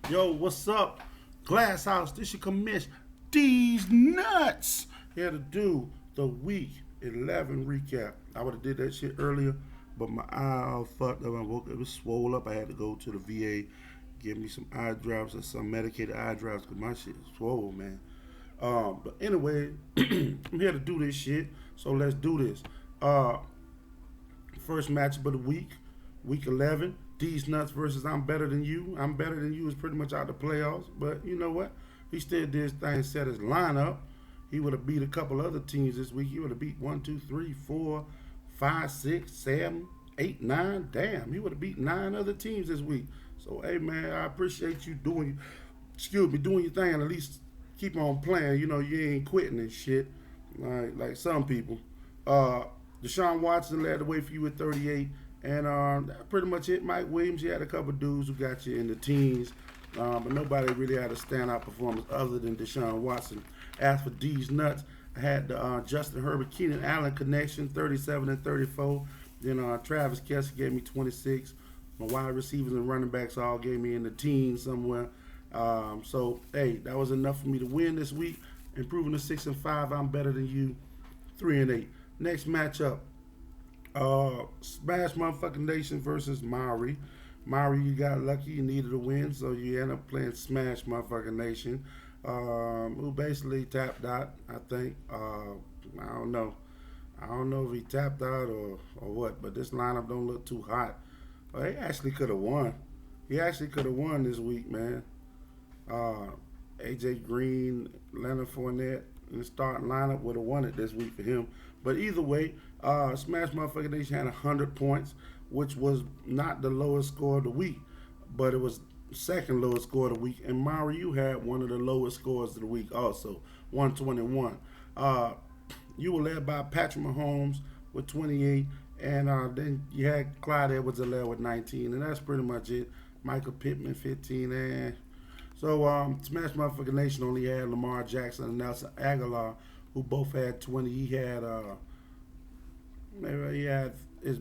Yo, what's up? Glasshouse, this your commish. These nuts. Here to do the week 11 recap. I would have did that shit earlier, but my eye all fucked up. I woke up, it was swole up. I had to go to the VA, give me some eye drops and some medicated eye drops because my shit is swole, man. But anyway, I'm here to do this shit, so let's do this. Uh, First matchup of the week 11. These nuts versus I'm better than you. I'm better than you is pretty much out the playoffs, but you know what? He still did his thing, set his lineup. He would have beat a couple other teams this week. He would have beat one, two, three, four, five, six, seven, eight, nine. Damn, he would have beat nine other teams this week. So hey man, I appreciate you doing your thing and at least keep on playing. You know, you ain't quitting and shit. Like some people. Uh Deshaun Watson led the way for you at 38. And that pretty much it. Mike Williams, you had a couple dudes who got you in the teens, but nobody really had a standout performance other than Deshaun Watson. As for D's nuts, I had the Justin Herbert, Keenan Allen connection, 37 and 34. Then Travis Kelce gave me 26. My wide receivers and running backs all gave me in the teens somewhere. So hey, that was enough for me to win this week. Improving to 6-5. I'm better than you. 3-8. Next matchup. Smash Motherfucking Nation versus Maury. Maury, you got lucky, you needed a win, so you end up playing Smash Motherfucking Nation. Who basically tapped out, I think. I don't know. I don't know if he tapped out or what, but this lineup don't look too hot. He actually could have won. He actually could have won this week, man. Uh, AJ Green, Leonard Fournette, in the starting lineup would have won it this week for him. But either way, Smash Motherfucking Nation had 100 points, which was not the lowest score of the week, but it was second lowest score of the week. And Mario had one of the lowest scores of the week also, 121. You were led by Patrick Mahomes with 28, and then you had Clyde Edwards-Helaire with 19, and that's pretty much it. Michael Pittman, 15, and so Smash Motherfucking Nation only had Lamar Jackson and Nelson Aguilar, who both had 20. He had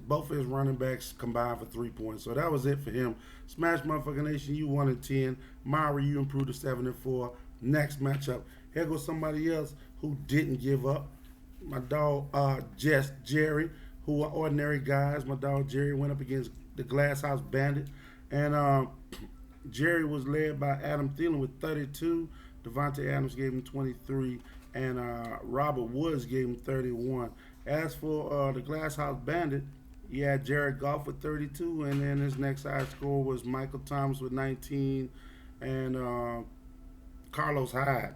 both of his running backs combined for 3 points. So that was it for him. Smash Motherfucking Nation, you 1-10. Maury, you improved to 7-4. Next matchup. Here goes somebody else who didn't give up. My dog, Jerry, who are ordinary guys. My dog Jerry went up against the Glasshouse Bandit, and Jerry was led by Adam Thielen with 32. Devontae Adams gave him 23, and Robert Woods gave him 31. As for the Glasshouse Bandit, he had Jared Goff with 32, and then his next high score was Michael Thomas with 19, and Carlos Hyde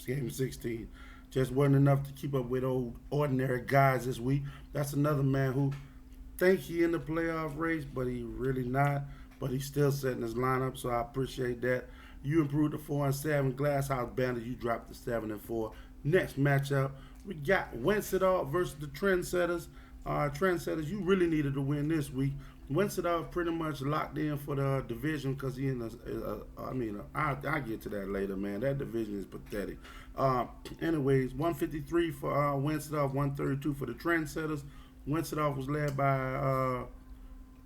gave him 16. Just wasn't enough to keep up with old ordinary guys this week. That's another man who think he in the playoff race, but he really not. But he's still setting his lineup, so I appreciate that. You improved to 4-7. Glasshouse Bandit, you dropped to 7-4. Next matchup, we got Wencedoff versus the Trendsetters. Trendsetters, you really needed to win this week. Wencedoff pretty much locked in for the division because he in I'll get to that later, man. That division is pathetic. Anyways, 153 for Wencedoff, 132 for the Trendsetters. Wencedoff was led by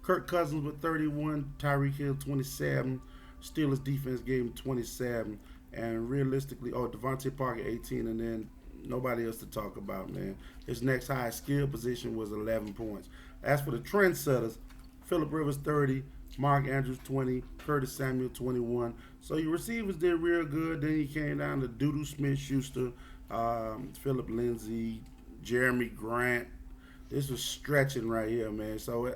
Kirk Cousins with 31, Tyreek Hill 27. Steelers defense gave him 27, and realistically, Devontae Parker 18, and then nobody else to talk about, man. His next highest skill position was 11 points. As for the Trendsetters, Phillip Rivers 30, Mark Andrews 20, Curtis Samuel 21. So your receivers did real good. Then you came down to Doodoo Smith-Schuster, Philip Lindsay, Jeremy Grant. This was stretching right here, man. So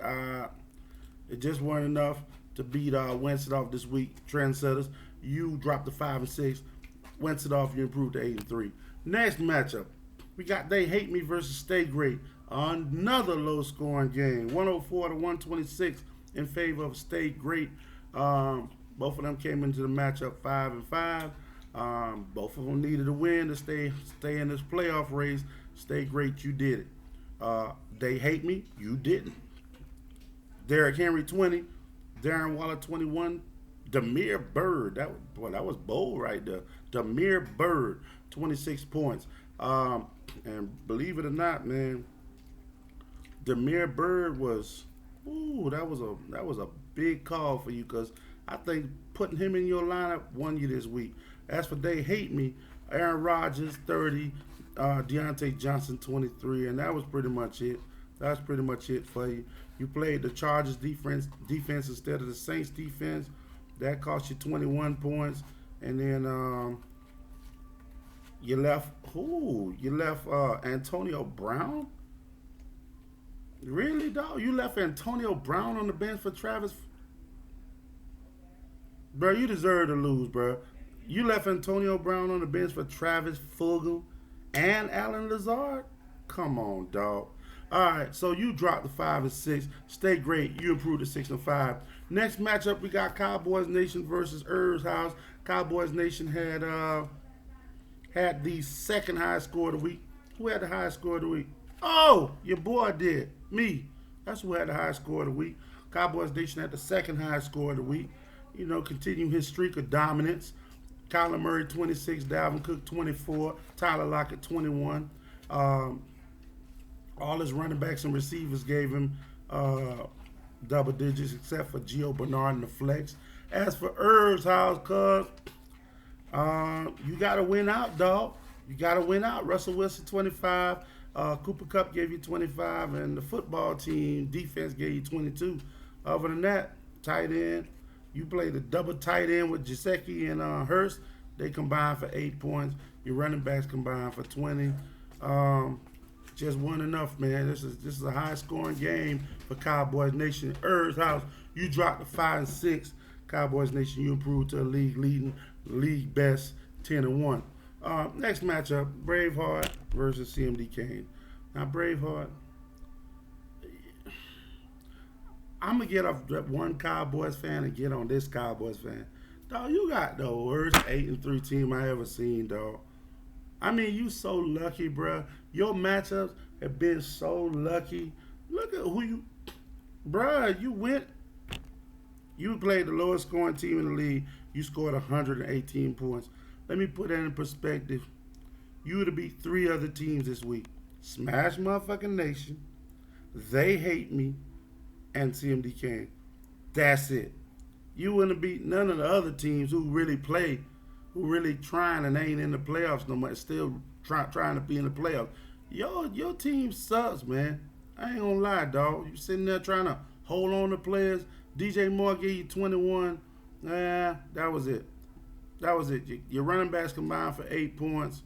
it just weren't enough to beat Wencedoff this week. Trendsetters, you dropped to 5-6. Wencedoff, you improved to 8-3. Next matchup, we got They Hate Me versus Stay Great. Another low-scoring game, 104-126 in favor of Stay Great. Both of them came into the matchup 5-5. Both of them needed a win to stay in this playoff race. Stay Great, you did it. They Hate Me, you didn't. Derrick Henry 20, Darren Waller 21, Demir Bird, that was bold right there. Demir Bird, 26 points. And believe it or not, man, Demir Bird was, that was a big call for you because I think putting him in your lineup won you this week. As for They Hate Me, Aaron Rodgers 30, Deontay Johnson 23, and that was pretty much it. That's pretty much it for you. You played the Chargers defense instead of the Saints defense. That cost you 21 points, and then you left who? You left Antonio Brown. Really, dog? You left Antonio Brown on the bench for Travis? Bro, you deserve to lose, bro. You left Antonio Brown on the bench for Travis Fulgham and Alan Lazard? Come on, dog. All right, so you dropped the 5 and 6. Stay great. You improved to 6 and 5. Next matchup, we got Cowboys Nation versus Herb's House. Cowboys Nation had the second highest score of the week. Who had the highest score of the week? Oh, your boy did. Me. That's who had the highest score of the week. Cowboys Nation had the second highest score of the week. You know, continuing his streak of dominance. Kyler Murray 26, Dalvin Cook 24, Tyler Lockett 21. All his running backs and receivers gave him double digits, except for Gio Bernard and the flex. As for Herb's House, cuz you got to win out, dog. You got to win out. Russell Wilson 25, Cooper Kupp gave you 25, and the football team defense gave you 22. Other than that, tight end. You played a double tight end with Gesicki and Hurst. They combined for 8 points. Your running backs combined for 20. Just wasn't enough, man. This is a high scoring game for Cowboys Nation. Herb's House, you dropped to 5 and 6. Cowboys Nation, you improved to a league best 10 and 1. Next matchup, Braveheart versus CMD Kane. Now Braveheart, I'm gonna get off that one Cowboys fan and get on this Cowboys fan. Dog, you got the worst 8 and 3 team I ever seen, dog. I mean, you so lucky, bruh. Your matchups have been so lucky. Look at who you, bruh. You played the lowest scoring team in the league. You scored 118 points. Let me put that in perspective. You would have beat 3 other teams this week: Smash Motherfucking Nation, They Hate Me, and CMD King. That's it. You wouldn't have beat none of the other teams who really play, who really trying and ain't in the playoffs no more, still trying to be in the playoffs. Your team sucks, man. I ain't gonna lie, dog. You sitting there trying to hold on to players. DJ Moore gave you 21. Nah, that was it. That was it. Your running backs combined for 8 points.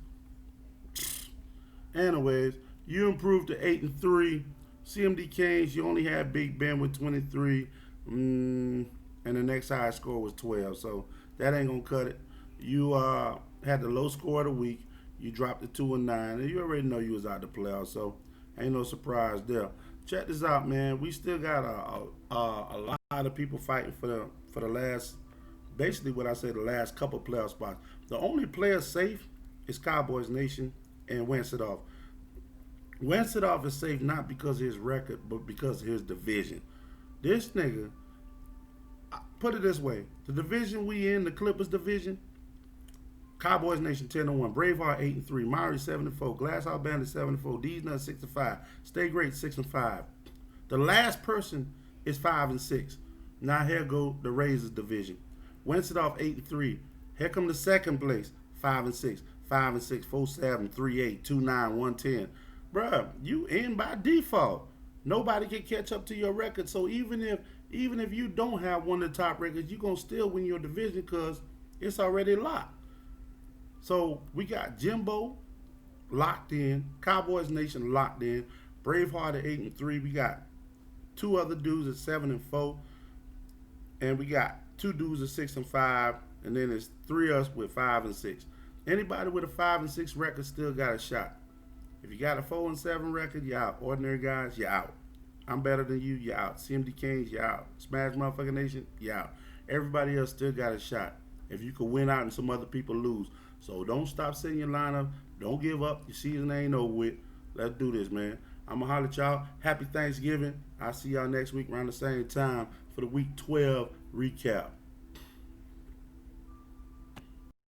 Anyways, you improved to 8 and 3. CMD Kings, you only had Big Ben with 23, and the next highest score was 12. So that ain't gonna cut it. You had the low score of the week. You dropped to 2 and 9, and you already know you was out the playoffs. So ain't no surprise there. Check this out, man. We still got a lot of people fighting for the last, basically what I said, the last couple playoff spots. The only player safe is Cowboys Nation and Wencedoff. Wencedoff is safe not because of his record, but because of his division. This nigga, put it this way: the division we in, the Clippers division, Cowboys Nation 10 and 1, Braveheart 8 and 3, Maury 7 and 4, Glasshouse Bandit 7 and 4, D's Nuts 6 and 5, Stay Great 6 and 5. The last person is 5 and 6. Now here go the Razors division. Wencedoff 8 and 3. Here come the second place, 5 and 6, 5 and 6, 4 7, 3 8, 2 9, 1 10. Bruh, you in by default. Nobody can catch up to your record. So even if you don't have one of the top records, you're gonna still win your division because it's already locked. So we got Jimbo locked in, Cowboys Nation locked in, Braveheart at 8 and 3. We got 2 other dudes at 7 and 4, and we got 2 dudes at 6 and 5, and then there's 3 of us with 5 and 6. Anybody with a 5 and 6 record still got a shot. If you got a 4 and 7 record, you're out. Ordinary guys, you're out. I'm better than you, you're out. CMD Kings, you're out. Smash Motherfucking Nation, you're out. Everybody else still got a shot. If you could win out and some other people lose. So don't stop setting your lineup. Don't give up. Your season ain't over with. Let's do this, man. I'm going to holler at y'all. Happy Thanksgiving. I'll see y'all next week around the same time for the Week 12 recap.